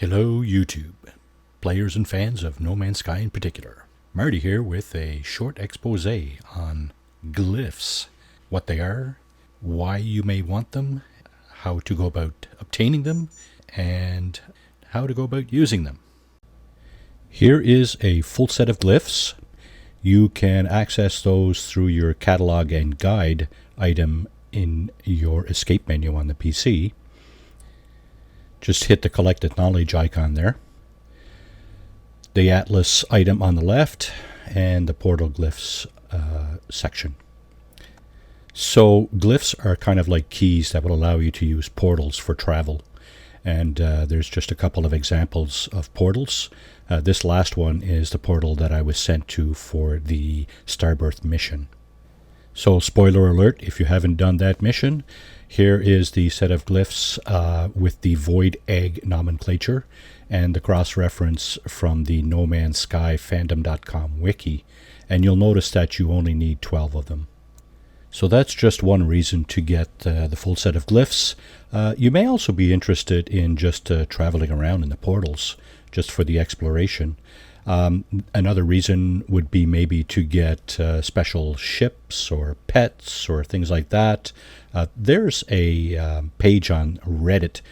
Hello YouTube, players and fans of No Man's Sky in particular. Marty here with a short expose on glyphs, what they are, why you may want them, how to go about obtaining them, and how to go about using them. Here is a full set of glyphs. You can access those through your catalog and guide item in your escape menu on the PC. Just hit the collected knowledge icon there. The atlas item on the left and the portal glyphs section. So glyphs are kind of like keys that will allow you to use portals for travel. And there's just a couple of examples of portals. This last one is the portal that I was sent to for the Starbirth mission. So spoiler alert, if you haven't done that mission, here is the set of glyphs with the void egg nomenclature and the cross-reference from the No Man's Sky fandom.com wiki. And you'll notice that you only need 12 of them. So that's just one reason to get the full set of glyphs. You may also be interested in just traveling around in the portals, just for the exploration. Another reason would be maybe to get special ships or pets or things like that. There's a page on Reddit.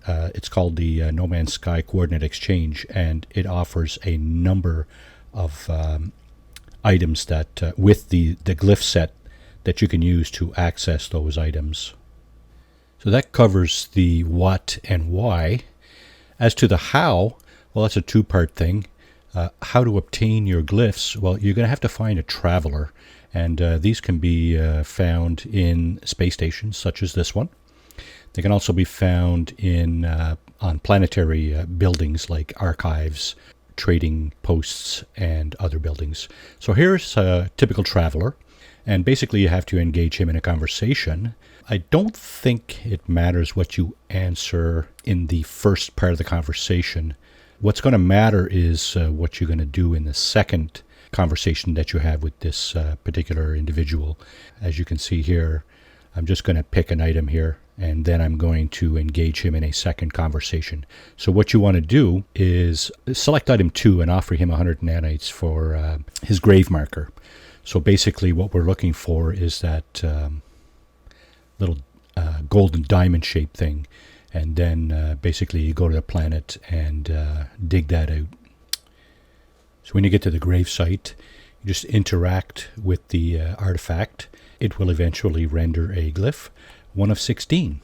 It's called the No Man's Sky Coordinate Exchange, and it offers a number of items that with the glyph set that you can use to access those items. So that covers the what and why. As to the how, well, that's a two-part thing. How to obtain your glyphs? Well, you're going to have to find a traveler, and these can be found in space stations such as this one. They can also be found in on planetary buildings like archives, trading posts, and other buildings. So here's a typical traveler, and basically you have to engage him in a conversation. I don't think it matters what you answer in the first part of the conversation. What's going to matter is what you're going to do in the second conversation that you have with this particular individual. As you can see here, I'm just going to pick an item here, and then I'm going to engage him in a second conversation. So what you want to do is select item 2 and offer him 100 nanites for his grave marker. So basically what we're looking for is that little golden diamond shaped thing. And then basically you go to the planet and dig that out. So when you get to the grave site, you just interact with the artifact. It will eventually render a glyph, 1 of 16.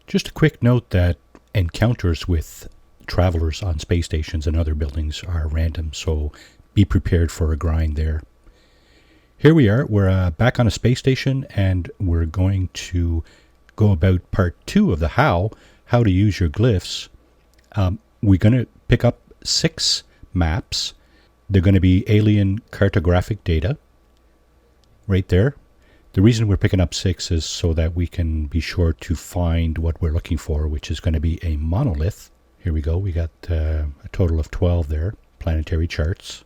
Just a quick note that encounters with travelers on space stations and other buildings are random, so be prepared for a grind there. Here we are, we're back on a space station, and we're going to go about part 2 of the how to use your glyphs. We're going to pick up 6 maps. They're going to be alien cartographic data right there. The reason we're picking up 6 is so that we can be sure to find what we're looking for, which is going to be a monolith. Here we go. We got a total of 12 there, planetary charts.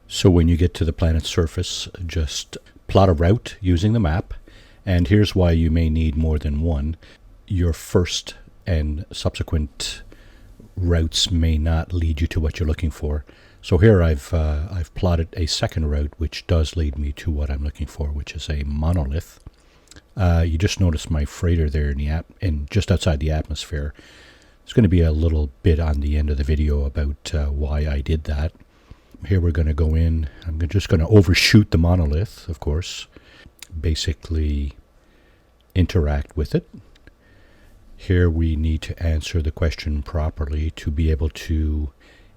So when you get to the planet's surface, just plot a route using the map. And here's why you may need more than one. Your first and subsequent routes may not lead you to what you're looking for. So here I've plotted a second route which does lead me to what I'm looking for, which is a monolith. You just notice my freighter there in just outside the atmosphere. There's going to be a little bit on the end of the video about why I did that. Here we're going to go in. I'm just going to overshoot the monolith, of course. Basically interact with it. Here we need to answer the question properly to be able to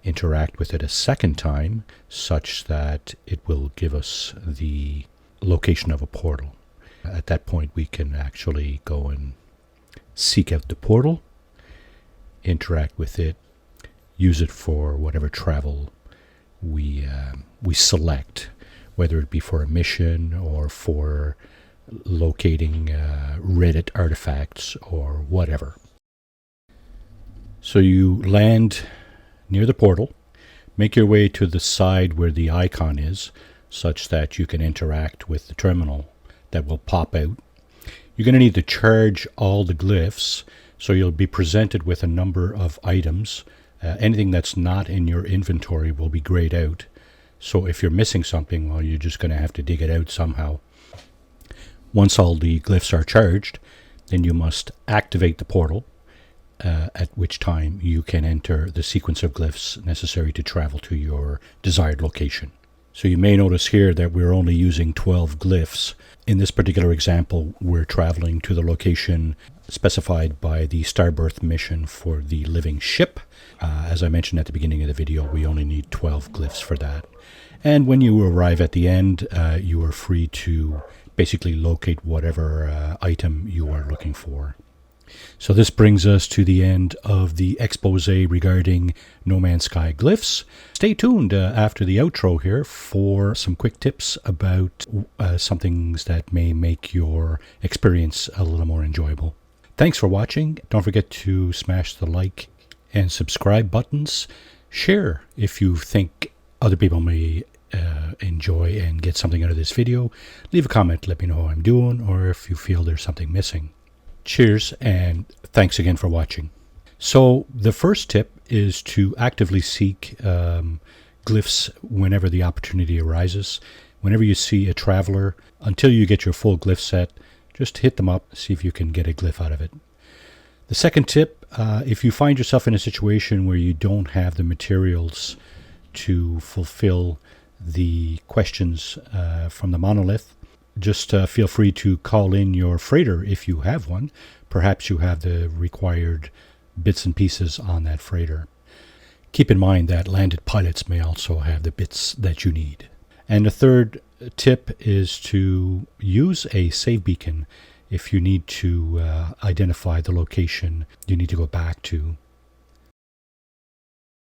interact with it a second time, such that it will give us the location of a portal. At that point we can actually go and seek out the portal, interact with it, use it for whatever travel we select, whether it be for a mission or for locating Reddit artifacts or whatever. So you land near the portal, make your way to the side where the icon is, such that you can interact with the terminal that will pop out. You're going to need to charge all the glyphs, so you'll be presented with a number of items. Anything that's not in your inventory will be grayed out. So if you're missing something, well, you're just going to have to dig it out somehow. Once all the glyphs are charged, then you must activate the portal, at which time you can enter the sequence of glyphs necessary to travel to your desired location. So you may notice here that we're only using 12 glyphs. In this particular example, we're traveling to the location specified by the Starbirth mission for the living ship. As I mentioned at the beginning of the video, we only need 12 glyphs for that. And when you arrive at the end, you are free to basically locate whatever item you are looking for. So this brings us to the end of the expose regarding No Man's Sky glyphs. Stay tuned after the outro here for some quick tips about some things that may make your experience a little more enjoyable. Thanks for watching. Don't forget to smash the like and subscribe buttons. Share if you think other people may enjoy and get something out of this video. Leave a comment, let me know how I'm doing, or if you feel there's something missing. Cheers, and thanks again for watching. So the first tip is to actively seek glyphs whenever the opportunity arises. Whenever you see a traveler, until you get your full glyph set, just hit them up, see if you can get a glyph out of it. The second tip, if you find yourself in a situation where you don't have the materials to fulfill the questions from the monolith, just feel free to call in your freighter if you have one. Perhaps you have the required bits and pieces on that freighter. Keep in mind that landed pilots may also have the bits that you need. And the third tip is to use a save beacon if you need to identify the location you need to go back to.